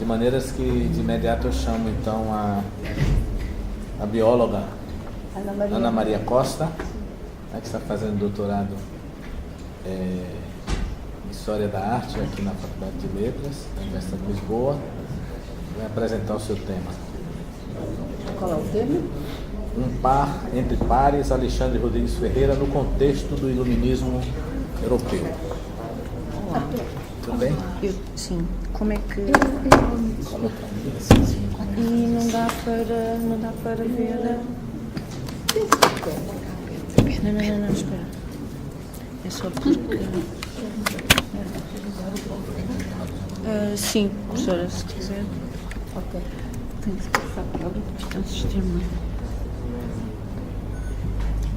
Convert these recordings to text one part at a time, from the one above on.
De maneiras que de imediato eu chamo então a bióloga Ana Maria Costa, que está fazendo doutorado em História da Arte aqui na Faculdade de Letras, da Universidade de Lisboa, vai apresentar o seu tema. Qual é o tema? Um par entre pares, Alexandre Rodrigues Ferreira, no contexto do iluminismo europeu. Tudo bem? Sim. Como é que... Coloca ali, assim. E não dá para ver... Não, espera. É só porque... sim, professora, se quiser. Ok. Tem que se passar para ali, porque isto é um sistema.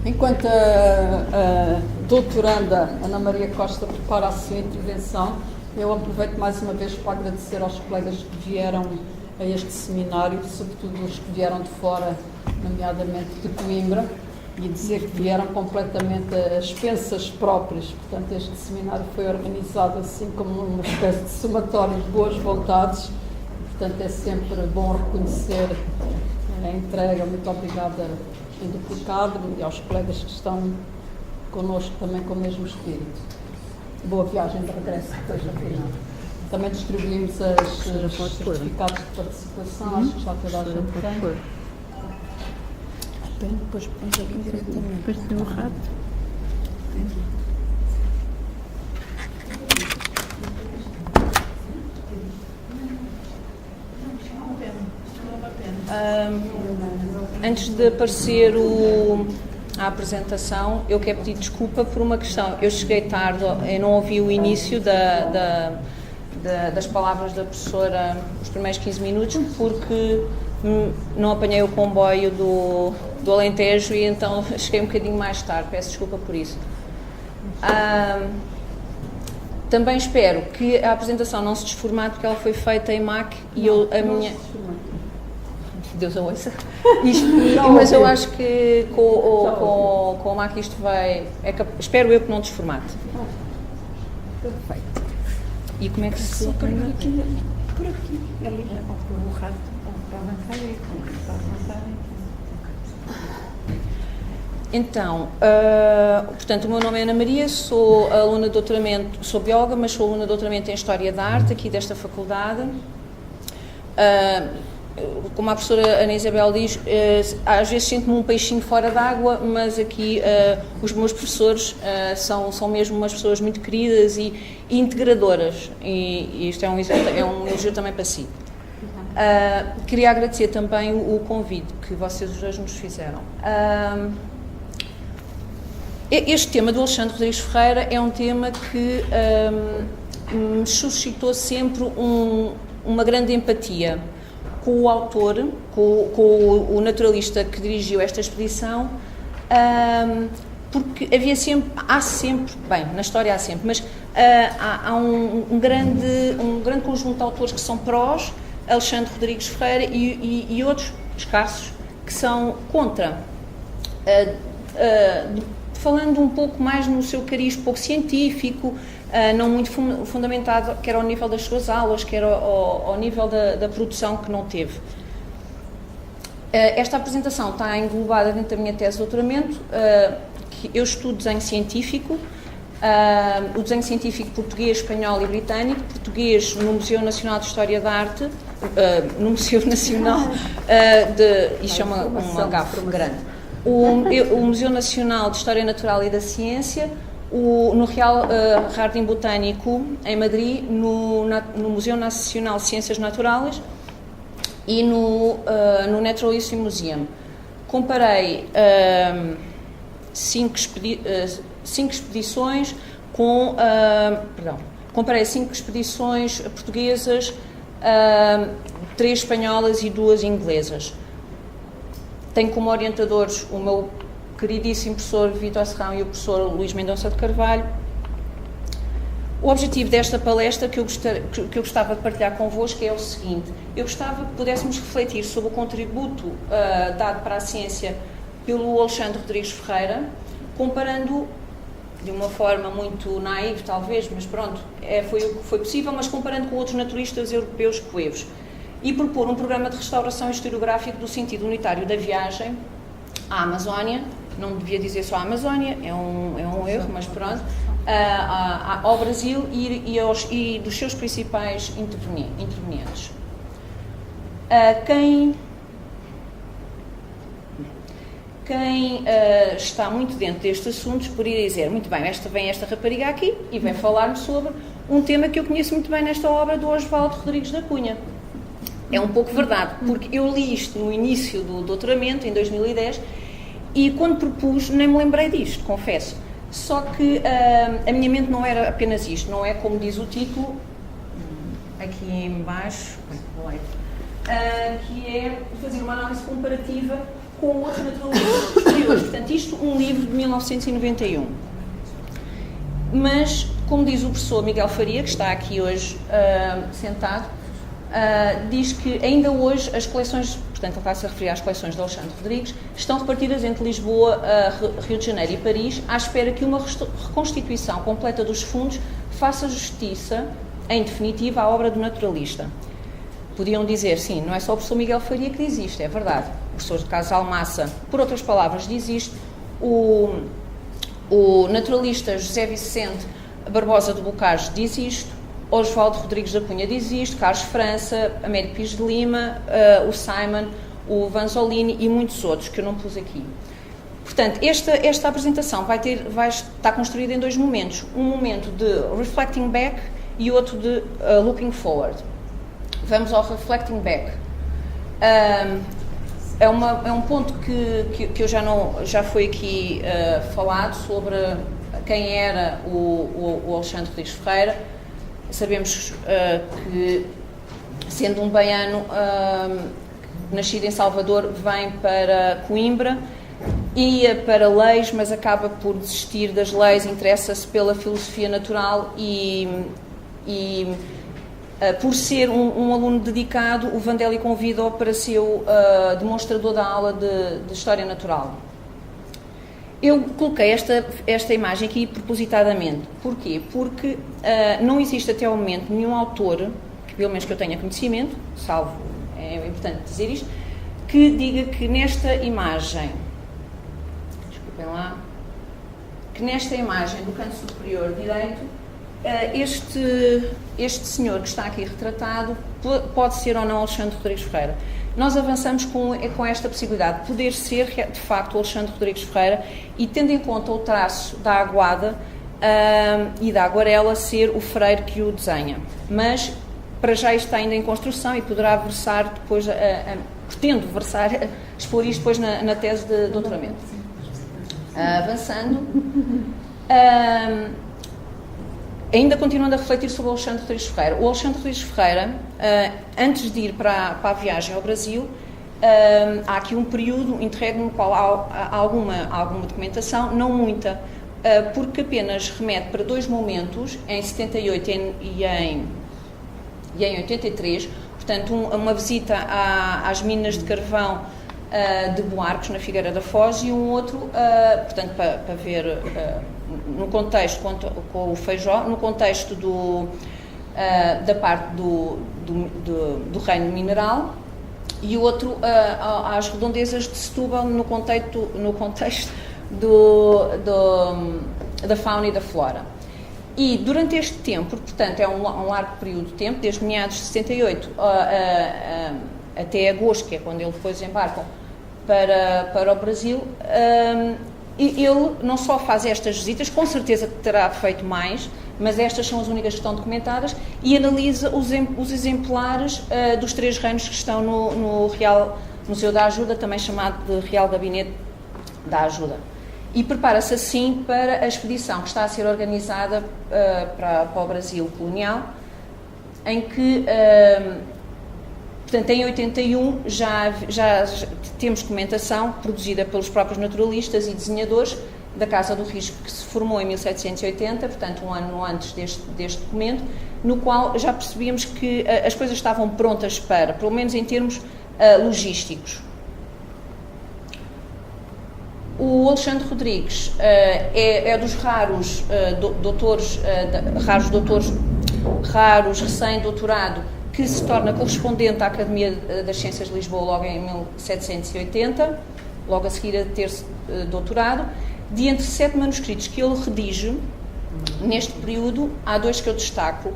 Enquanto a doutoranda Ana Maria Costa prepara a sua intervenção, eu aproveito mais uma vez para agradecer aos colegas que vieram a este seminário, sobretudo os que vieram de fora, nomeadamente de Coimbra, e dizer que vieram completamente a expensas próprias. Portanto, este seminário foi organizado assim como uma espécie de somatório de boas vontades. Portanto, é sempre bom reconhecer a entrega. Muito obrigada em duplicado e aos colegas que estão connosco também com o mesmo espírito. Boa viagem de regresso depois da final. Também distribuímos os certificados de participação, acho que já toda a gente tem. Depois pões aqui diretamente. Depois tem o rato. Antes de aparecer a apresentação, eu quero pedir desculpa por uma questão. Eu cheguei tarde, eu não ouvi o início das palavras da professora, os primeiros 15 minutos, porque não apanhei o comboio do Alentejo e então cheguei um bocadinho mais tarde. Peço desculpa por isso. Também espero que a apresentação não se desformate, porque ela foi feita em Mac e Deus a ouça. Mas eu acho que com o Mac isto vai... espero eu que não desformate. Perfeito. E como é que se... Por aqui. Ali, o rato, para avançar e para avançar. Então, portanto, o meu nome é Ana Maria, sou aluna de doutoramento, sou bióloga, mas sou aluna de doutoramento em História da Arte, aqui desta faculdade. Como a professora Ana Isabel diz, às vezes sinto-me um peixinho fora d'água, mas aqui os meus professores são mesmo umas pessoas muito queridas e integradoras, e isto é um elogio também para si. Queria agradecer também o convite que vocês os dois nos fizeram. Este tema do Alexandre Rodrigues Ferreira é um tema que me suscitou sempre uma grande empatia com o autor, com o naturalista que dirigiu esta expedição, porque há sempre, na história há sempre, mas há um grande conjunto de autores que são prós, Alexandre Rodrigues Ferreira, e outros escassos que são contra. Falando um pouco mais no seu cariz pouco científico, não muito fundamentado, quer ao nível das suas aulas, quer ao nível da produção que não teve. Esta apresentação está englobada dentro da minha tese de doutoramento, que eu estudo desenho científico, o desenho científico português, espanhol e britânico, português no Museu Nacional de História da Arte, no Museu Nacional isto é uma gafe grande, o Museu Nacional de História Natural e da Ciência, no Real Jardim Botânico em Madrid, no Museu Nacional de Ciências Naturais e no Natural History Museum. Comparei 5 expedições comparei 5 expedições portuguesas, 3 espanholas e 2 inglesas. Tenho como orientadores o meu queridíssimo professor Vítor Serrão e o professor Luís Mendonça de Carvalho. O objetivo desta palestra que eu gostava de partilhar convosco é o seguinte: eu gostava que pudéssemos refletir sobre o contributo dado para a ciência pelo Alexandre Rodrigues Ferreira, comparando de uma forma muito naiva, talvez, mas pronto, foi o que foi possível, mas comparando com outros naturalistas europeus coevos. E propor um programa de restauração historiográfico do sentido unitário da viagem à Amazónia, não devia dizer só a Amazónia, é um erro, mas pronto, ao Brasil e dos seus principais intervenientes. Quem está muito dentro destes assuntos poderia dizer, muito bem, vem esta rapariga aqui e vem falar-me sobre um tema que eu conheço muito bem nesta obra do Osvaldo Rodrigues da Cunha. É um pouco verdade, porque eu li isto no início do doutoramento, em 2010, e quando propus nem me lembrei disto, confesso. Só que a minha mente não era apenas isto, não é como diz o título, aqui em baixo, que é fazer uma análise comparativa com outros naturalistas posteriores. Portanto, isto um livro de 1991. Mas, como diz o professor Miguel Faria, que está aqui hoje sentado, diz que ainda hoje as coleções, portanto ele está-se a referir às coleções de Alexandre Rodrigues, estão repartidas entre Lisboa, Rio de Janeiro e Paris, à espera que uma reconstituição completa dos fundos faça justiça, em definitiva, à obra do naturalista. Podiam dizer, sim, não é só o professor Miguel Faria que diz isto, é verdade. O professor de Casa Almassa, por outras palavras, diz isto. O naturalista José Vicente Barbosa de Bocage diz isto. Osvaldo Rodrigues da Cunha diz isto. Carlos França, Américo Pires de Lima, o Simon, o Vanzolini e muitos outros, que eu não pus aqui. Portanto, esta apresentação vai estar construída em dois momentos. Um momento de reflecting back e outro de looking forward. Vamos ao reflecting back. É um ponto que eu já foi aqui falado sobre quem era o Alexandre Rodrigues Ferreira. Sabemos que, sendo um baiano nascido em Salvador, vem para Coimbra, ia para leis, mas acaba por desistir das leis, interessa-se pela filosofia natural e por ser um aluno dedicado, o Vandelli convida-o para ser o demonstrador da aula de História Natural. Eu coloquei esta imagem aqui propositadamente. Porquê? Porque não existe até ao momento nenhum autor, que pelo menos que eu tenha conhecimento, salvo, é importante dizer isto, que diga que nesta imagem, desculpem lá, que nesta imagem do canto superior direito, este senhor que está aqui retratado pode ser ou não Alexandre Rodrigues Ferreira. Nós avançamos com esta possibilidade de poder ser, de facto, o Alexandre Rodrigues Ferreira e, tendo em conta o traço da aguada e da aguarela, ser o Freire que o desenha. Mas, para já, isto está ainda em construção e poderá versar depois, pretendo expor isto depois na tese de doutoramento. Avançando. Ainda continuando a refletir sobre o Alexandre Rodrigues Ferreira. O Alexandre Rodrigues Ferreira, antes de ir para a viagem ao Brasil, há aqui um período interregno no qual há alguma documentação, não muita, porque apenas remete para dois momentos, em 78 e em 83, portanto uma visita às minas de carvão de Buarques, na Figueira da Foz, e um outro, portanto, para ver no contexto com o Feijó, no contexto da parte do reino mineral, e o outro às redondezas de Setúbal, no contexto da fauna e da flora. E durante este tempo, portanto, é um largo período de tempo, desde meados de 68 até agosto, que é quando eles depois embarcam para o Brasil, e ele não só faz estas visitas, com certeza terá feito mais, mas estas são as únicas que estão documentadas, e analisa os exemplares dos três reinos que estão no Real Museu da Ajuda, também chamado de Real Gabinete da Ajuda. E prepara-se assim para a expedição que está a ser organizada para o Brasil colonial, em que, portanto, em 81 já temos documentação produzida pelos próprios naturalistas e desenhadores da Casa do Risco, que se formou em 1780, portanto um ano antes deste documento, no qual já percebíamos que as coisas estavam prontas pelo menos em termos logísticos. O Alexandre Rodrigues é dos raros raros recém-doutorado que se torna correspondente à Academia das Ciências de Lisboa logo em 1780, logo a seguir a ter-se doutorado. De entre 7 manuscritos que ele redige, neste período, há 2 que eu destaco,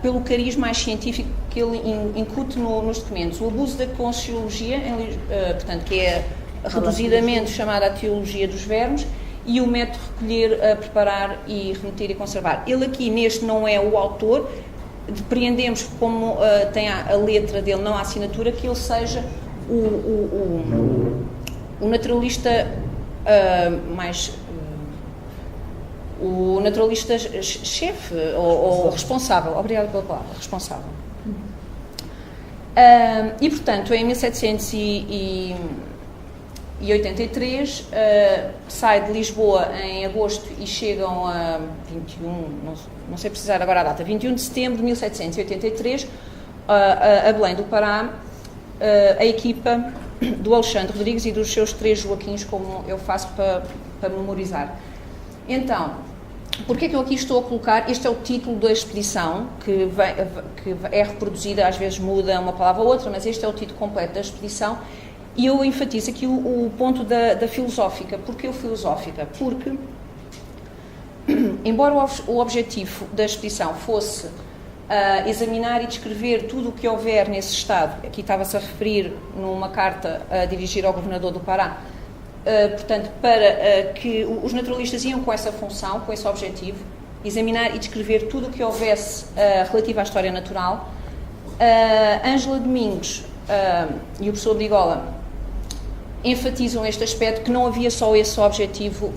pelo cariz mais científico que ele incute nos documentos. O abuso da Conscienciologia, portanto, que é reduzidamente chamada a Teologia dos Verbos, e o método recolher, preparar e remeter e conservar. Ele aqui, neste, não é o autor, depreendemos, como tem a letra dele, não a assinatura, que ele seja o naturalista mais... o naturalista chefe ou responsável, obrigada pela palavra, responsável. E, portanto, em 1783, sai de Lisboa em agosto e chegam a 21, não sei precisar agora a data, 21 de setembro de 1783, a Belém do Pará, a equipa do Alexandre Rodrigues e dos seus 3 Joaquins, como eu faço para memorizar. Então, porque é que eu aqui estou a colocar? Este é o título da expedição, que é reproduzida, às vezes muda uma palavra ou outra, mas este é o título completo da expedição. E eu enfatizo aqui o ponto da filosófica. Porquê o filosófica? Porque, embora o objetivo da expedição fosse examinar e descrever tudo o que houver nesse estado, aqui estava-se a referir numa carta a dirigir ao governador do Pará, portanto, para que os naturalistas iam com essa função, com esse objetivo, examinar e descrever tudo o que houvesse relativo à história natural. Ângela Domingos e o professor Brigola enfatizam este aspecto, que não havia só esse objetivo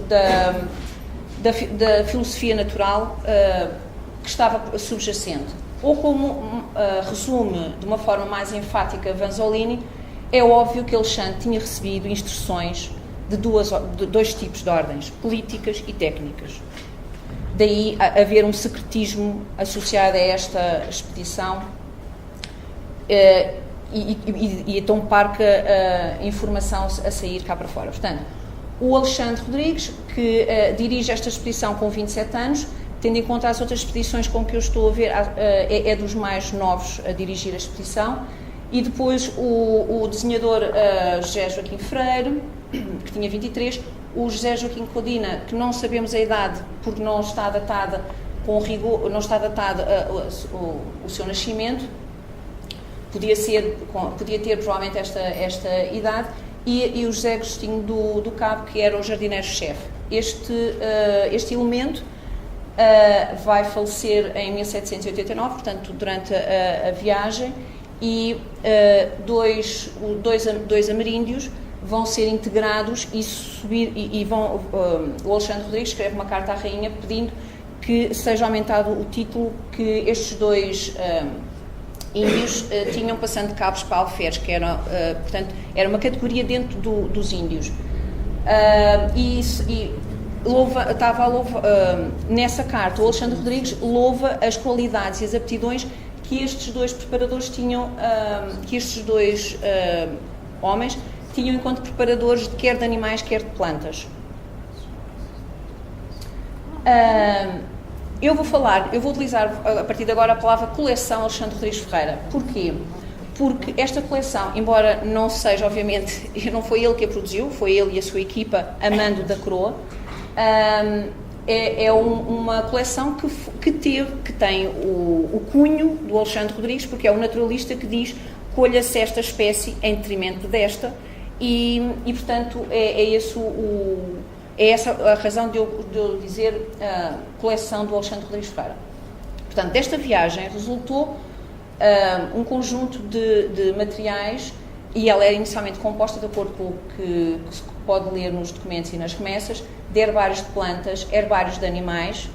da filosofia natural que estava subjacente. Ou como resume de uma forma mais enfática Vanzolini, é óbvio que Alexandre tinha recebido instruções de 2 tipos de ordens, políticas e técnicas. Daí haver um secretismo associado a esta expedição e tão parca informação a sair cá para fora. Portanto, o Alexandre Rodrigues, que dirige esta expedição com 27 anos, tendo em conta as outras expedições com que eu estou a ver, é dos mais novos a dirigir a expedição. E depois o desenhador José Joaquim Freire, que tinha 23, o José Joaquim Codina, que não sabemos a idade, porque não está datada com rigor, não está datado o seu nascimento, podia ter provavelmente esta idade, e o José Agostinho do Cabo, que era o jardineiro-chefe. Este elemento vai falecer em 1789, portanto, durante a viagem, e dois ameríndios vão ser integrados e subir, o Alexandre Rodrigues escreve uma carta à rainha pedindo que seja aumentado o título que estes 2 índios tinham, passando de cabos para alferes, que era, portanto, era uma categoria dentro dos índios. Nessa carta, o Alexandre Rodrigues louva as qualidades e as aptidões que estes 2 preparadores tinham, que estes 2 homens tinham enquanto preparadores quer de animais, quer de plantas. Eu vou utilizar a partir de agora a palavra coleção Alexandre Rodrigues Ferreira. Porquê? Porque esta coleção, embora não seja, obviamente, não foi ele que a produziu, foi ele e a sua equipa, a mando da coroa, uma coleção que tem o cunho do Alexandre Rodrigues, porque é o naturalista que diz: colha-se esta espécie em detrimento desta, e portanto, é essa a razão de eu dizer coleção do Alexandre Rodrigues Ferreira. Portanto, desta viagem resultou um conjunto de materiais, e ela era inicialmente composta, de acordo com o que se pode ler nos documentos e nas remessas, de herbários de plantas, herbários de animais,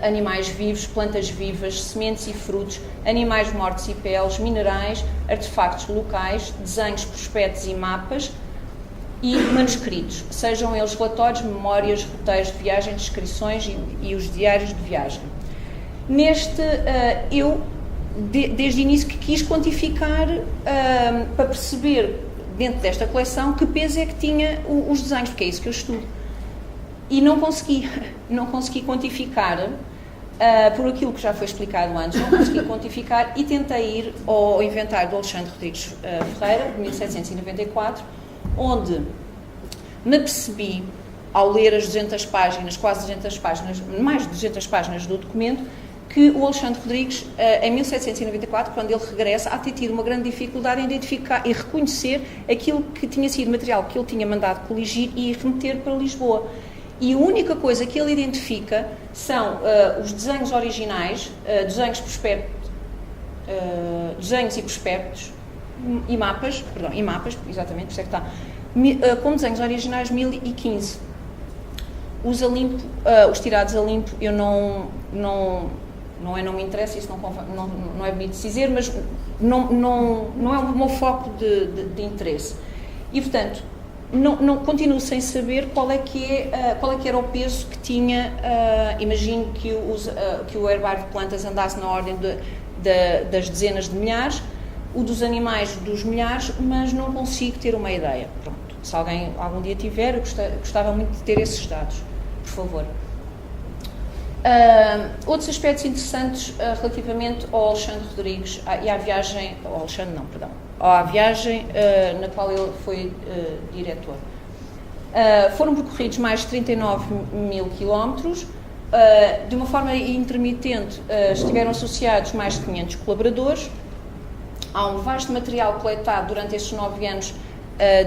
animais vivos, plantas vivas, sementes e frutos, animais mortos e peles, minerais, artefactos locais, desenhos, prospectos e mapas, e manuscritos, sejam eles relatórios, memórias, roteiros de viagem, descrições e os diários de viagem. Eu, desde o início, que quis quantificar, para perceber dentro desta coleção, que peso é que tinha os desenhos, porque é isso que eu estudo. E não consegui quantificar, por aquilo que já foi explicado antes, não consegui quantificar e tentei ir ao inventário do Alexandre Rodrigues Ferreira, de 1794, onde me percebi, ao ler as 200 páginas, quase 200 páginas, mais de 200 páginas do documento, que o Alexandre Rodrigues, em 1794, quando ele regressa, há de ter tido uma grande dificuldade em identificar e reconhecer aquilo que tinha sido material que ele tinha mandado coligir e remeter para Lisboa. E a única coisa que ele identifica são os desenhos originais, desenhos e prospectos, e mapas, exatamente, por isso é que está, com desenhos originais 1015. Os tirados a limpo, eu não me interessa, isso não é bonito de dizer, mas não é o meu foco de interesse. E, portanto, continuo sem saber qual é que era o peso que tinha. Imagino que o herbário de plantas andasse na ordem das dezenas de milhares, o dos animais dos milhares, mas não consigo ter uma ideia. Pronto. Se alguém algum dia tiver, eu gostava muito de ter esses dados, por favor. Outros aspectos interessantes relativamente ao Alexandre Rodrigues e à viagem, à viagem na qual ele foi diretor. Foram percorridos mais de 39 mil quilómetros, de uma forma intermitente estiveram associados mais de 500 colaboradores. Há um vasto material coletado durante estes 9 anos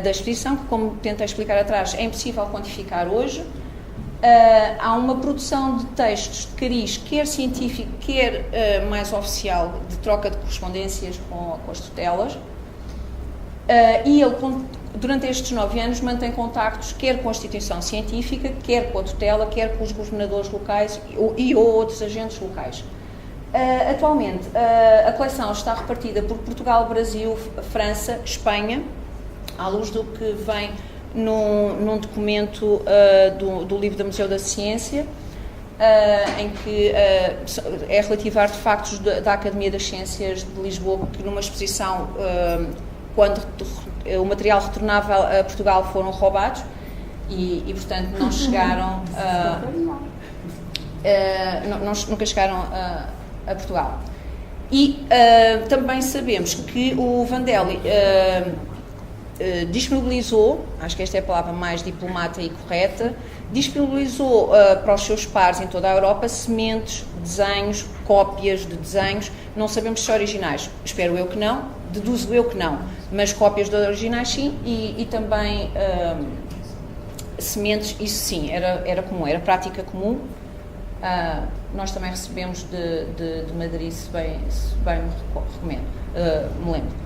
da expedição, que, como tentei explicar atrás, é impossível quantificar hoje. Há uma produção de textos de cariz, quer científico, quer mais oficial, de troca de correspondências com as tutelas, e ele, durante estes 9 anos, mantém contactos quer com a instituição científica, quer com a tutela, quer com os governadores locais ou outros agentes locais. Atualmente, a coleção está repartida por Portugal, Brasil, França, Espanha, à luz do que vem num documento do livro do Museu da Ciência, em que é relativo a artefactos da Academia das Ciências de Lisboa, que numa exposição, quando o material retornava a Portugal, foram roubados e portanto, não chegaram nunca chegaram a Portugal. E também sabemos que o Vandelli disponibilizou, acho que esta é a palavra mais diplomata e correta, disponibilizou para os seus pares em toda a Europa sementes, desenhos, cópias de desenhos, não sabemos se originais, espero eu que não, deduzo eu que não, mas cópias de originais sim, e também sementes, isso sim, era comum, era prática comum. Nós também recebemos de Madrid, se bem me lembro.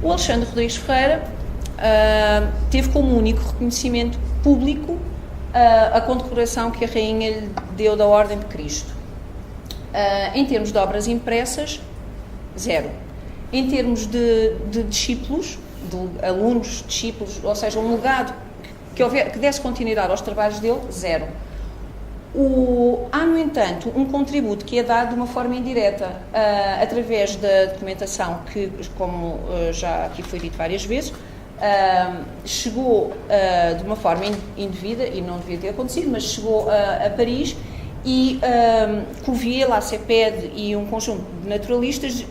O Alexandre Rodrigues Ferreira teve como único reconhecimento público a condecoração que a Rainha lhe deu da Ordem de Cristo. Em termos de obras impressas, 0. Em termos de discípulos, de alunos, discípulos, ou seja, um legado que desse continuidade aos trabalhos dele, 0. Há, no entanto, um contributo que é dado de uma forma indireta através da documentação que, como já aqui foi dito várias vezes, chegou de uma forma indevida, e não devia ter acontecido, mas chegou a Paris, e Cuvier, La Cepede e um conjunto de naturalistas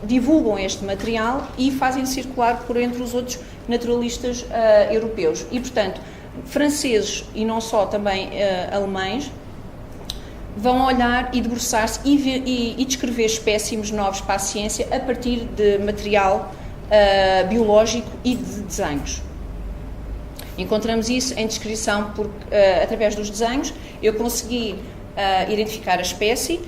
divulgam este material e fazem circular por entre os outros naturalistas europeus. E, portanto, franceses e não só, também alemães, vão olhar e debruçar-se e descrever espécimes novos para a ciência a partir de material biológico e de desenhos. Encontramos isso em descrição, através dos desenhos. Eu consegui identificar a espécie,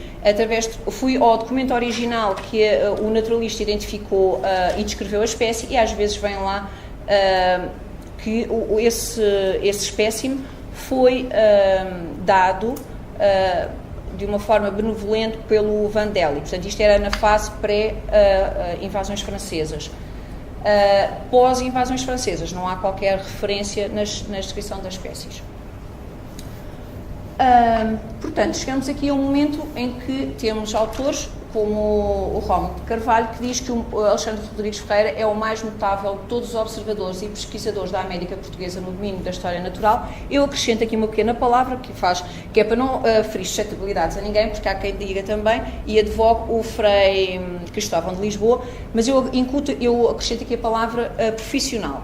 fui ao documento original que o naturalista identificou e descreveu a espécie, e às vezes vem lá que esse espécime foi dado de uma forma benevolente pelo Vandelli. Portanto, isto era na fase pré-invasões francesas. Pós-invasões francesas, não há qualquer referência na descrição das espécies. Portanto, chegamos aqui a um momento em que temos autores como o Rómulo de Carvalho, que diz que o Alexandre Rodrigues Ferreira é o mais notável de todos os observadores e pesquisadores da América Portuguesa no domínio da história natural. Eu acrescento aqui uma pequena palavra que é para não ferir suscetibilidades a ninguém, porque há quem diga também, e advogo o Frei Cristóvão de Lisboa, mas eu acrescento aqui a palavra profissional,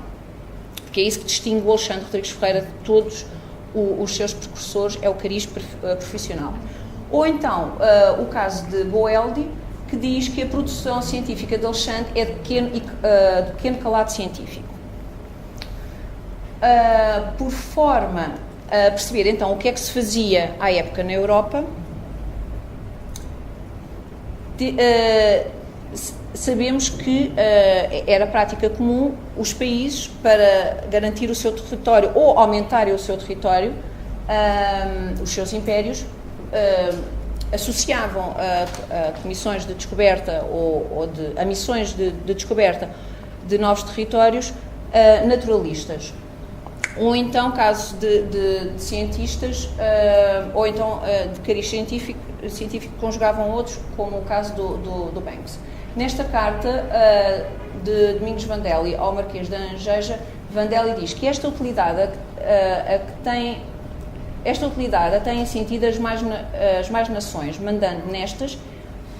porque é isso que distingue o Alexandre Rodrigues Ferreira de todos os seus precursores, é o cariz profissional. Ou então, o caso de Boeldi, que diz que a produção científica de Alexandre é de pequeno calado científico. Por forma a perceber, então, o que é que se fazia à época na Europa, sabemos que era prática comum os países, para garantir o seu território ou aumentarem o seu território, os seus impérios, associavam a comissões de descoberta ou a missões de descoberta de novos territórios naturalistas. Ou então casos de cientistas, ou então de cariz científico conjugavam outros, como o caso do Banks. Nesta carta de Domingos Vandelli ao Marquês de Angeja, Vandelli diz que esta utilidade a têm sentido as mais nações, mandando nestas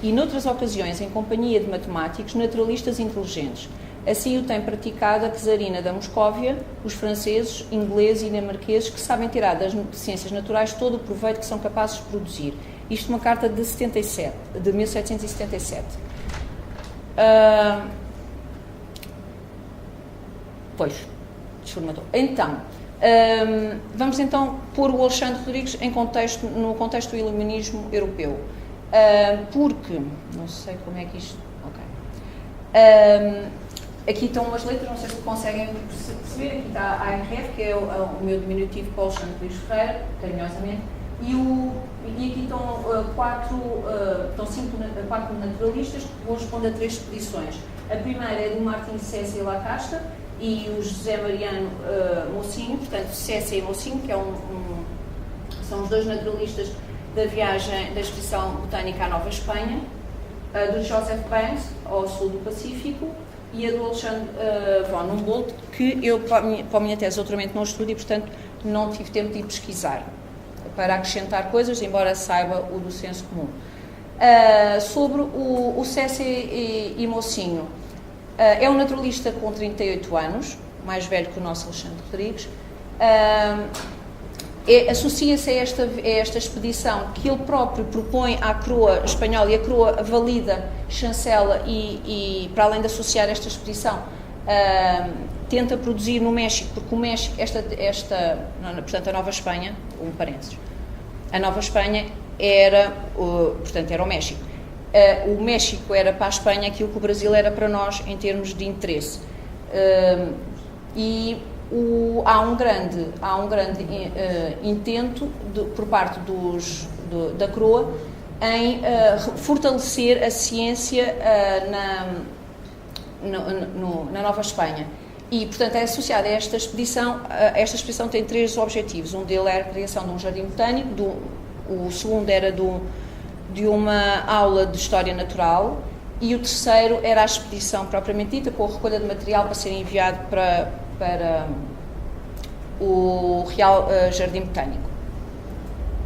e noutras ocasiões em companhia de matemáticos naturalistas inteligentes. Assim o tem praticado a czarina da Moscóvia, os franceses, ingleses e dinamarqueses, que sabem tirar das ciências naturais todo o proveito que são capazes de produzir. Isto é uma carta de 1777. Então, vamos então pôr o Alexandre Rodrigues no contexto do iluminismo europeu, porque, não sei como é que isto, aqui estão umas letras, não sei se conseguem perceber, aqui está a ARF, que é o meu diminutivo para o Alexandre Rodrigues Ferreira, carinhosamente, e aqui estão quatro naturalistas que correspondem a 3 expedições. A primeira é do Martin Cessa e Lacasta e o José Mariano Mocinho, portanto Cessa e Mocinho, que são os 2 naturalistas da viagem da expedição botânica à Nova Espanha, a do Joseph Banks ao sul do Pacífico e a do Alexandre von Humboldt, que eu para a minha tese de doutoramento não estudo e portanto não tive tempo de ir pesquisar para acrescentar coisas, embora saiba o do senso comum. Sobre o Cessa e Mocinho, é um naturalista com 38 anos, mais velho que o nosso Alexandre Rodrigues. Associa-se a esta expedição que ele próprio propõe à coroa espanhola, e a coroa valida, chancela e para além de associar esta expedição, tenta produzir no México, porque o México, portanto a Nova Espanha, um parênteses, a Nova Espanha era o México. O México era para a Espanha aquilo que o Brasil era para nós em termos de interesse. Há um grande intento por parte da coroa em fortalecer a ciência na Nova Espanha. E, portanto, é associada a esta expedição. Esta expedição tem 3 objetivos. Um deles era a criação de um jardim botânico, o segundo era de uma aula de História Natural, e o terceiro era a expedição propriamente dita, com a recolha de material para ser enviado para o Real Jardim Botânico.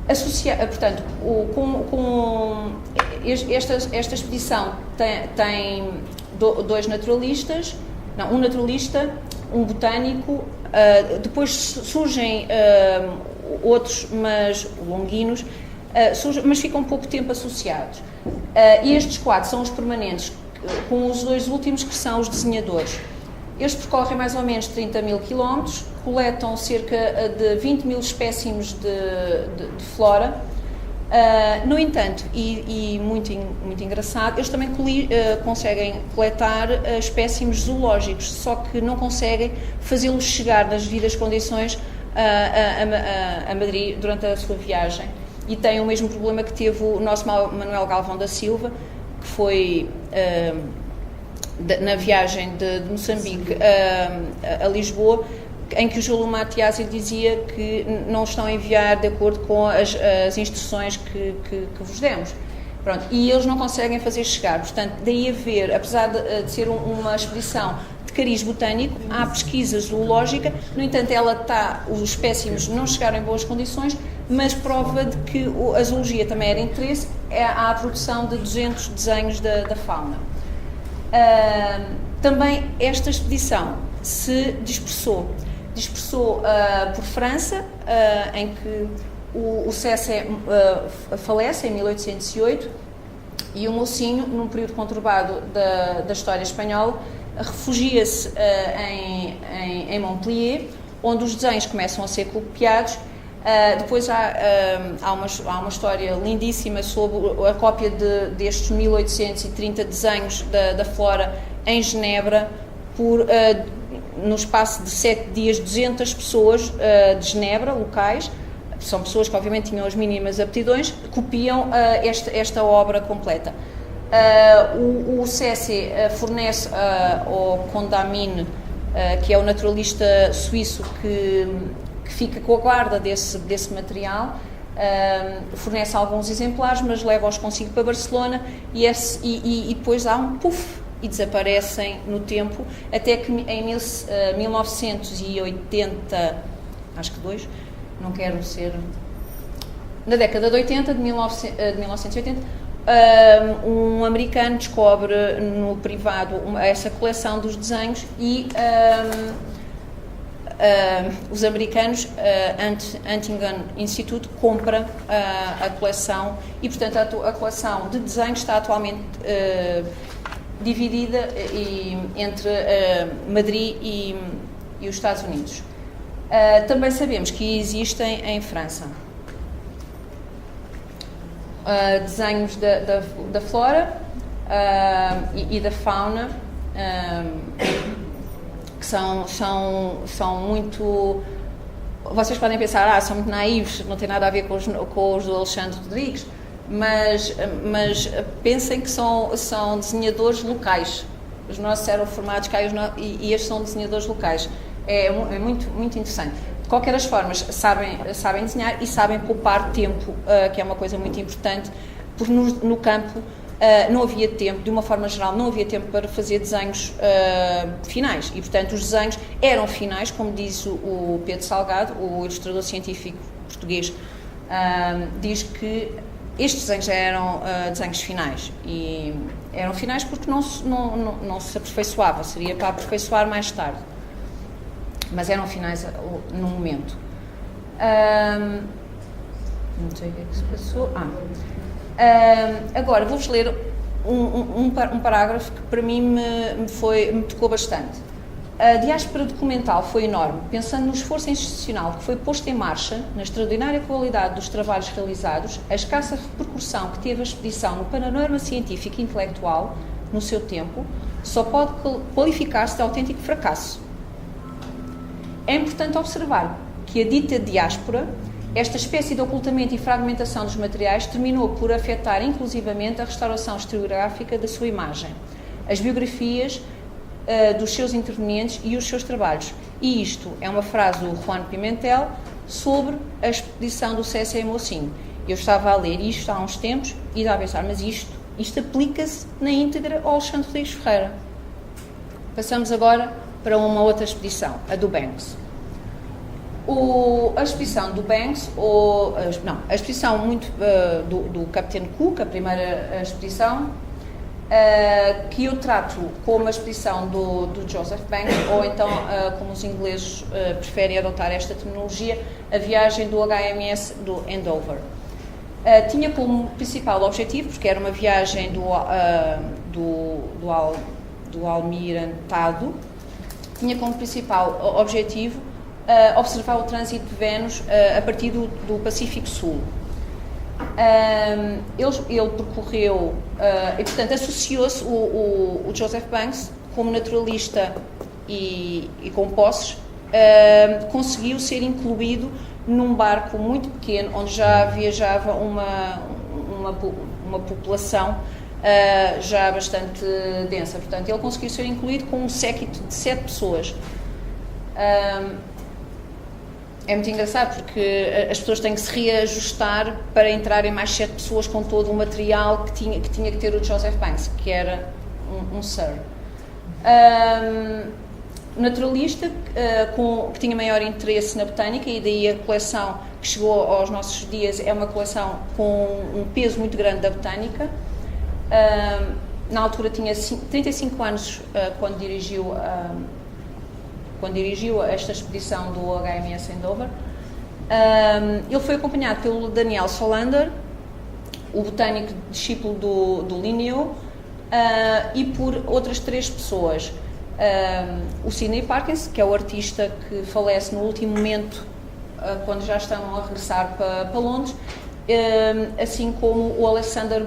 Portanto, esta expedição tem 2 naturalistas, um naturalista, um botânico, depois surgem outros, mas longuinos, mas ficam pouco tempo associados. E estes 4 são os permanentes, com os 2 últimos que são os desenhadores. Eles percorrem mais ou menos 30 mil quilómetros, coletam cerca de 20 mil espécimes de flora. No entanto, e muito engraçado, eles também conseguem coletar espécimes zoológicos, só que não conseguem fazê-los chegar nas devidas condições a Madrid durante a sua viagem. E tem o mesmo problema que teve o nosso Manuel Galvão da Silva, que foi na viagem de Moçambique a Lisboa, em que o Júlio Matiasi dizia que não estão a enviar de acordo com as instruções que vos demos. Pronto, e eles não conseguem fazer chegar. Portanto, daí haver, apesar de ser uma expedição de cariz botânico, há pesquisa zoológica, no entanto, os espécimes não chegaram em boas condições, mas prova de que a zoologia também era interesse, há a produção de 200 desenhos da fauna. Também esta expedição se dispersou por França, em que o Cessé falece em 1808 e o mocinho, num período conturbado da história espanhola, refugia-se em Montpellier, onde os desenhos começam a ser copiados. Depois há uma história lindíssima sobre a cópia destes 1830 desenhos da flora em Genebra, no espaço de 7 dias, 200 pessoas de Genebra, locais, são pessoas que obviamente tinham as mínimas aptidões, copiam esta obra completa. O Cessé fornece ao Condamine, que é o naturalista suíço que fica com a guarda desse material, fornece alguns exemplares, mas leva-os consigo para Barcelona e depois há um puff e desaparecem no tempo, até que em 1980, acho que não quero ser, na década de 80, de 1980, um americano descobre no privado essa coleção dos desenhos e os americanos, Huntington Institute, compra a coleção e, portanto, a coleção de desenhos está atualmente dividida entre Madrid e os Estados Unidos. Também sabemos que existem em França desenhos da flora e da fauna que são muito... Vocês podem pensar, são muito naivos, não tem nada a ver com os do Alexandre Rodrigues, mas pensem que são desenhadores locais. Os nossos eram formados cá e estes são desenhadores locais. É muito, muito interessante. De qualquer das formas, sabem desenhar e sabem poupar tempo, que é uma coisa muito importante, porque no campo não havia tempo, de uma forma geral, não havia tempo para fazer desenhos finais. E, portanto, os desenhos eram finais, como diz o Pedro Salgado, o ilustrador científico português, diz que estes desenhos já eram desenhos finais. E eram finais porque não se aperfeiçoava, seria para aperfeiçoar mais tarde. Mas eram finais no momento. Não sei o que é que se passou. Agora vou-vos ler um parágrafo que para mim me tocou bastante. A diáspora documental foi enorme, pensando no esforço institucional que foi posto em marcha, na extraordinária qualidade dos trabalhos realizados, a escassa repercussão que teve a expedição no panorama científico e intelectual, no seu tempo, só pode qualificar-se de autêntico fracasso. É importante observar que a dita diáspora, esta espécie de ocultamento e fragmentação dos materiais, terminou por afetar inclusivamente a restauração historiográfica da sua imagem, as biografias dos seus intervenientes e os seus trabalhos. E isto é uma frase do Juan Pimentel sobre a expedição do Cessé e Mocinho. Eu estava a ler isto há uns tempos e estava a pensar, mas isto aplica-se na íntegra ao Alexandre Rodrigues Ferreira. Passamos agora para uma outra expedição, a do Banks. A expedição do Banks, a expedição do Capitão Cook, a primeira expedição, que eu trato como a expedição do Joseph Banks, ou então, como os ingleses preferem adotar esta terminologia, a viagem do HMS do Andover. Tinha como principal objetivo, porque era uma viagem do almirantado, tinha como principal objetivo observar o trânsito de Vênus a partir do Pacífico Sul. Ele percorreu e, portanto, associou-se o Joseph Banks como naturalista e com posses, conseguiu ser incluído num barco muito pequeno onde já viajava uma população já bastante densa. Portanto, ele conseguiu ser incluído com um séquito de 7 pessoas. É muito engraçado porque as pessoas têm que se reajustar para entrarem mais 7 pessoas com todo o material que tinha que ter o Joseph Banks, que era um Sir. Naturalista, que tinha maior interesse na botânica, e daí a coleção que chegou aos nossos dias é uma coleção com um peso muito grande da botânica. Na altura tinha 35 anos quando dirigiu esta expedição do HMS Endeavour. Ele foi acompanhado pelo Daniel Solander, o botânico discípulo do Linneo, e por outras 3 pessoas. O Sidney Parkinson, que é o artista que falece no último momento, quando já estão a regressar para Londres, assim como o Alexander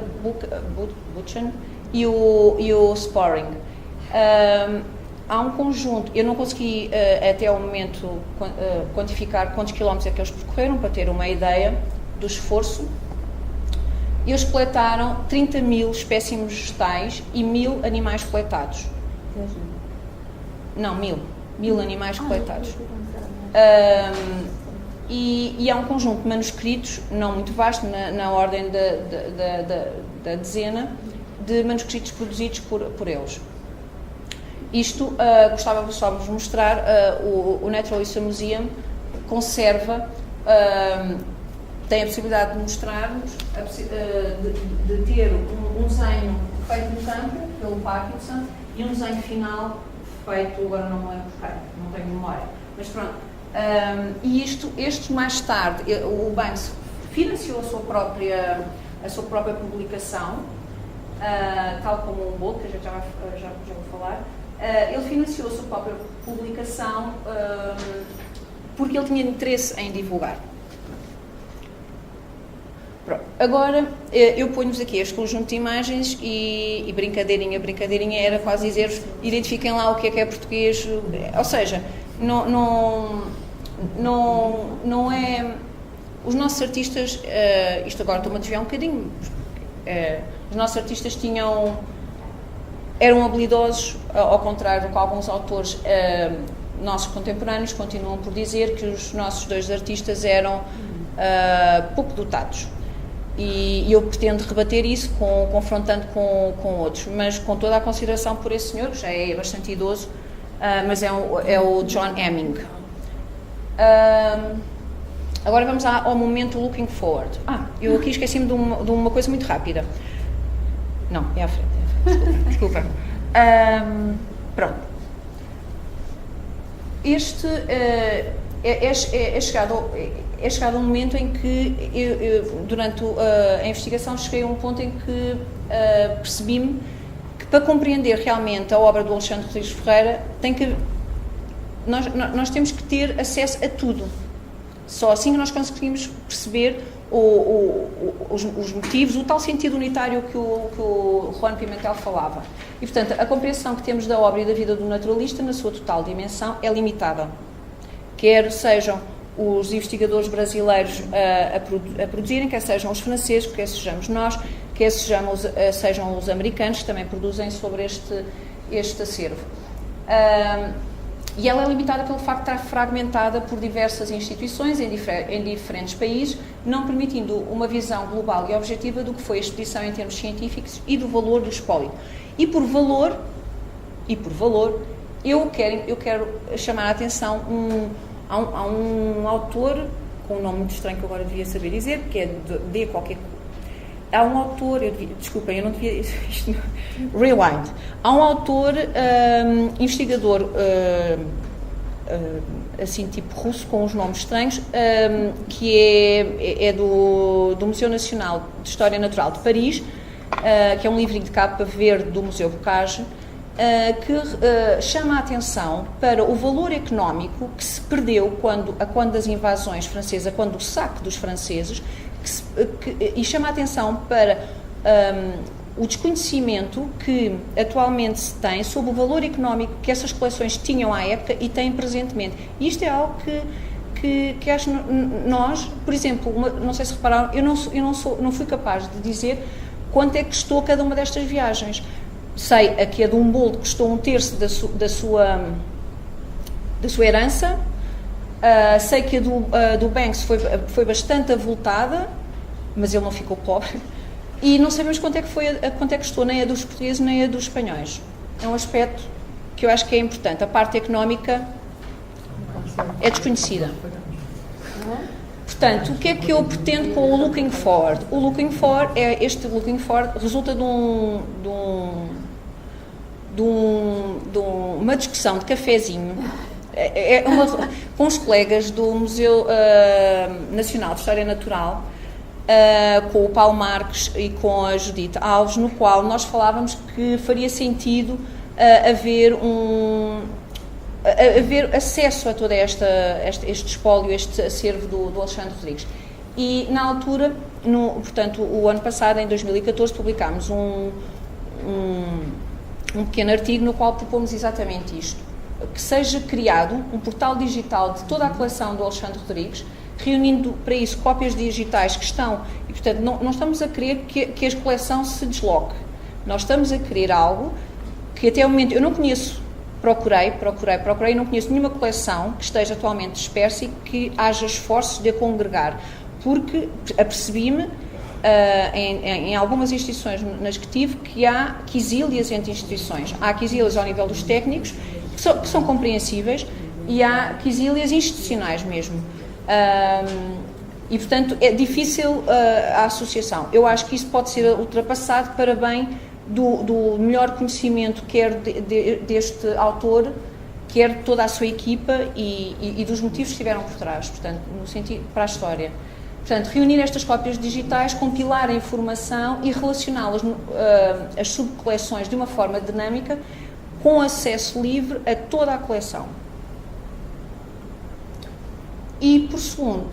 Buchan e o Sporing. Há um conjunto, eu não consegui até ao momento quantificar quantos quilómetros é que eles percorreram, para ter uma ideia do esforço. Eles coletaram 30 mil espécimes vegetais e 1000 animais coletados. Não, 1000 animais coletados. E há um conjunto de manuscritos, não muito vasto, na ordem da dezena, de manuscritos produzidos por eles. Isto, gostava só de vos mostrar, o Natural History Museum conserva, tem a possibilidade de mostrar-nos, de ter um desenho feito no campo, pelo Parkinson, e um desenho final feito, agora não me lembro quem, não tenho memória, mas pronto. E isto mais tarde, o Banks financiou a sua própria publicação, tal como o Humboldt, que a gente já vou falar. Ele financiou a sua própria publicação porque ele tinha interesse em divulgar. Pronto. Agora, eu ponho-vos aqui este conjunto de imagens e brincadeirinha era quase dizer-vos, identifiquem lá o que é português, ou seja, não é... Os nossos artistas, isto agora estou-me a desviar um bocadinho, os nossos artistas eram habilidosos, ao contrário do que alguns autores nossos contemporâneos continuam por dizer que os nossos 2 artistas eram pouco dotados. E eu pretendo rebater isso confrontando com outros, mas com toda a consideração por esse senhor, que já é bastante idoso, mas é o John Hemming. Agora vamos ao momento looking forward. Eu aqui esqueci-me de uma coisa muito rápida. Não, é à frente. Desculpa. Pronto. Este é chegado um momento em que durante a investigação cheguei a um ponto em que percebi-me que, para compreender realmente a obra do Alexandre Rodrigues Ferreira, nós temos que ter acesso a tudo. Só assim que nós conseguimos perceber os motivos, o tal sentido unitário que o Juan Pimentel falava. E, portanto, a compreensão que temos da obra e da vida do naturalista, na sua total dimensão, é limitada. Quer sejam os investigadores brasileiros a produzirem, quer sejam os franceses, quer sejamos nós, quer sejam os americanos, que também produzem sobre este acervo. E ela é limitada pelo facto de estar fragmentada por diversas instituições em diferentes países, não permitindo uma visão global e objetiva do que foi a expedição em termos científicos e do valor do espólio. E por valor, eu quero chamar a atenção a um autor com um nome muito estranho que eu agora devia saber dizer, que é de qualquer coisa. Há um autor, desculpem, eu não devia... Rewind. Há um autor, investigador, assim, tipo russo, com uns nomes estranhos, que é do Museu Nacional de História Natural de Paris, que é um livrinho de capa verde do Museu Bocage, que chama a atenção para o valor económico que se perdeu quando das invasões francesas, quando do saque dos franceses, e chama a atenção para o desconhecimento que atualmente se tem sobre o valor económico que essas coleções tinham à época e têm presentemente. E isto é algo que acho nós, por exemplo, não sei se repararam, eu não fui capaz de dizer quanto é que custou cada uma destas viagens. Sei, aqui a de Humboldt custou 1/3 da sua herança, Sei que a do Banks foi bastante avultada, mas ele não ficou pobre. E não sabemos quanto é que custou nem a dos portugueses nem a dos espanhóis. É um aspecto que eu acho que é importante. A parte económica é desconhecida. Portanto, o que é que eu pretendo com o Looking Forward? O Looking Forward resulta de uma discussão de cafezinho com os colegas do Museu Nacional de História Natural, com o Paulo Marques e com a Judite Alves, no qual nós falávamos que faria sentido haver acesso a todo este espólio, este acervo do Alexandre Rodrigues. E na altura, portanto, o ano passado, em 2014, publicámos um pequeno artigo no qual propomos exatamente isto, que seja criado um portal digital de toda a coleção do Alexandre Rodrigues, reunindo para isso cópias digitais que estão, e portanto não estamos a querer que a coleção se desloque, nós estamos a querer algo que até o momento eu não conheço, procurei e não conheço nenhuma coleção que esteja atualmente dispersa e que haja esforços de a congregar, porque apercebi-me em algumas instituições nas que tive que há quisílias entre instituições. Há quisílias ao nível dos técnicos, que são compreensíveis, e há quisílias institucionais mesmo. E, portanto, é difícil a associação. Eu acho que isso pode ser ultrapassado para bem do melhor conhecimento, quer deste autor, quer de toda a sua equipa e dos motivos que estiveram por trás, portanto, no sentido para a história. Portanto, reunir estas cópias digitais, compilar a informação e relacioná-las, as subcoleções, de uma forma dinâmica, com acesso livre a toda a coleção. E por segundo,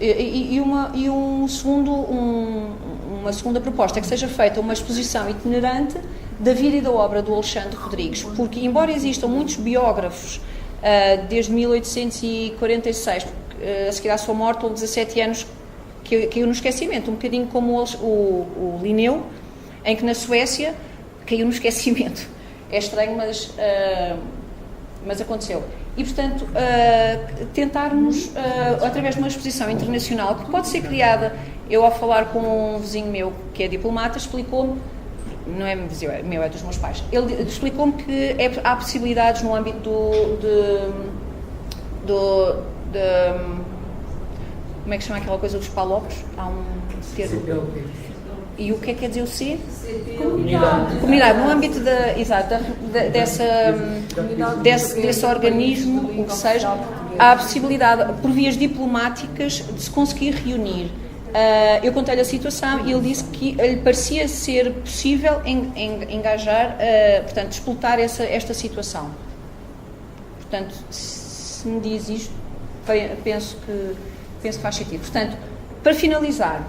uma segunda proposta é que seja feita uma exposição itinerante da vida e da obra do Alexandre Rodrigues, porque embora existam muitos biógrafos desde 1846, a seguir à sua morte, houve 17 anos que caiu no esquecimento, um bocadinho como o Linneu, em que na Suécia caiu no esquecimento. É estranho, mas aconteceu. E, portanto, tentarmos, através de uma exposição internacional, que pode ser criada, eu ao falar com um vizinho meu, que é diplomata, explicou-me, não é meu, é dos meus pais, ele explicou-me que há possibilidades no âmbito como é que chama aquela coisa dos palopes? Há um termo. E o que é que quer dizer o C? Comunidade. No âmbito desse organismo, o que seja, há a possibilidade, por vias diplomáticas, de se conseguir reunir. Eu contei-lhe a situação e ele disse que lhe parecia ser possível engajar, portanto, explotar esta situação. Portanto, se me diz isto, penso que faz sentido. Portanto, para finalizar,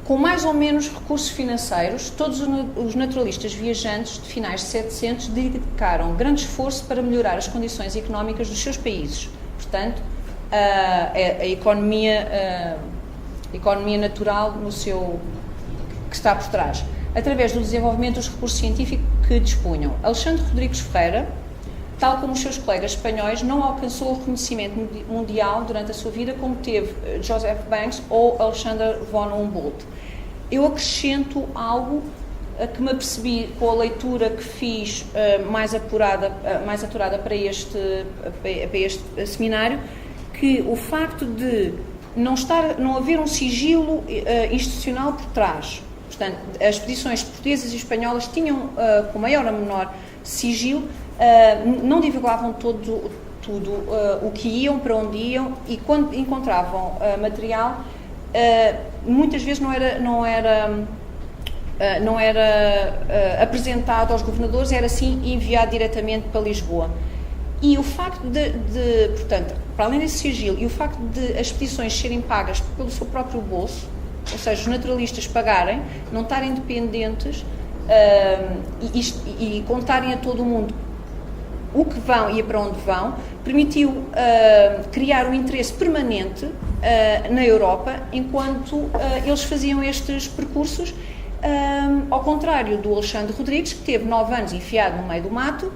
com mais ou menos recursos financeiros, todos os naturalistas viajantes de finais de 700 dedicaram grande esforço para melhorar as condições económicas dos seus países. Portanto, a economia natural que está por trás, através do desenvolvimento dos recursos científicos que dispunham. Alexandre Rodrigues Ferreira, tal como os seus colegas espanhóis, não alcançou o reconhecimento mundial durante a sua vida como teve Joseph Banks ou Alexander von Humboldt. Eu acrescento algo que me apercebi com a leitura que fiz mais apurada para este seminário, que o facto de não haver um sigilo institucional por trás, portanto, as expedições portuguesas e espanholas tinham, com maior ou menor sigilo, não divulgavam tudo o que iam, para onde iam, e quando encontravam material, muitas vezes não era apresentado aos governadores, era sim enviado diretamente para Lisboa. E o facto portanto, para além desse sigilo, e o facto de as expedições serem pagas pelo seu próprio bolso, ou seja, os naturalistas pagarem, não estarem dependentes e contarem a todo o mundo o que vão e para onde vão, permitiu criar um interesse permanente na Europa, enquanto eles faziam estes percursos, ao contrário do Alexandre Rodrigues, que teve 9 anos enfiado no meio do mato,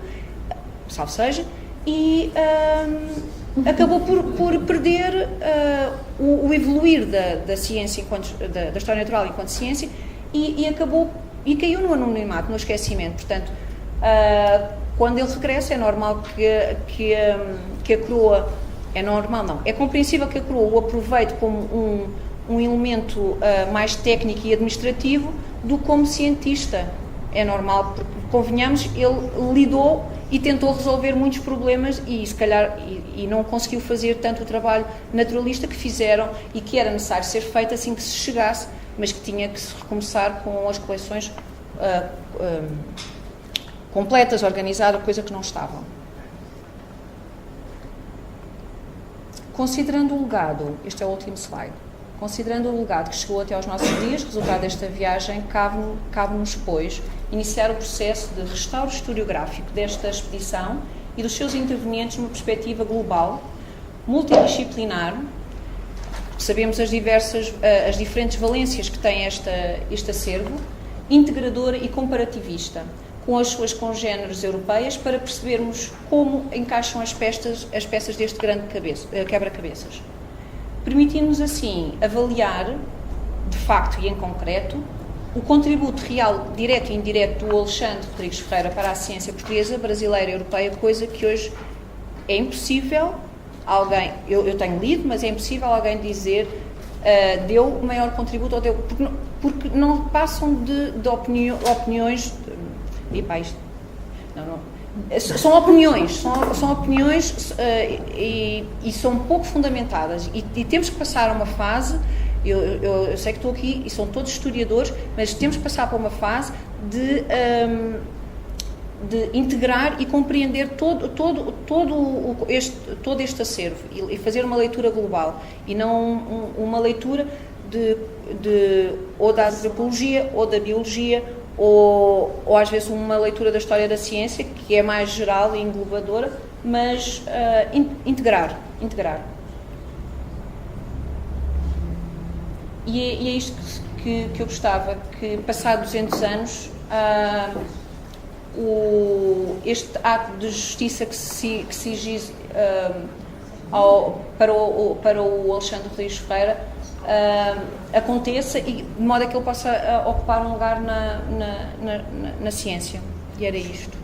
salvo seja, e acabou por perder o evoluir da ciência, da história natural enquanto ciência, e caiu no anonimato, no esquecimento. Portanto, quando ele regressa, é normal que a coroa, é normal não, é compreensível que a coroa o aproveite como um elemento mais técnico e administrativo do que como cientista. É normal, porque, convenhamos, ele lidou e tentou resolver muitos problemas e se calhar e não conseguiu fazer tanto o trabalho naturalista que fizeram e que era necessário ser feito assim que se chegasse, mas que tinha que se recomeçar com as coleções completas, organizadas, coisa que não estavam. Considerando o legado, este é o último slide, considerando o legado que chegou até aos nossos dias, resultado desta viagem, cabe-nos, pois, iniciar o processo de restauro historiográfico desta expedição e dos seus intervenientes numa perspectiva global, multidisciplinar. Sabemos as diferentes valências que tem este acervo, integradora e comparativista, com as suas congêneres europeias, para percebermos como encaixam as peças deste grande quebra-cabeças. Permitindo-nos, assim, avaliar, de facto e em concreto, o contributo real, direto e indireto, do Alexandre Rodrigues Ferreira para a ciência portuguesa, brasileira e europeia, coisa que hoje é impossível alguém, eu tenho lido, mas é impossível alguém dizer deu o maior contributo, ou deu, porque não passam de opiniões, são opiniões, são opiniões e são pouco fundamentadas, e temos que passar a uma fase. Eu sei que estou aqui e são todos historiadores, mas temos que passar para uma fase de integrar e compreender todo este acervo e fazer uma leitura global e não uma leitura ou da antropologia ou da biologia ou às vezes uma leitura da história da ciência, que é mais geral e englobadora, mas integrar. E é isto que eu gostava, que passados 200 anos este ato de justiça que se exige para o Alexandre Rodrigues Ferreira aconteça, e de modo a que ele possa ocupar um lugar na ciência. E era isto.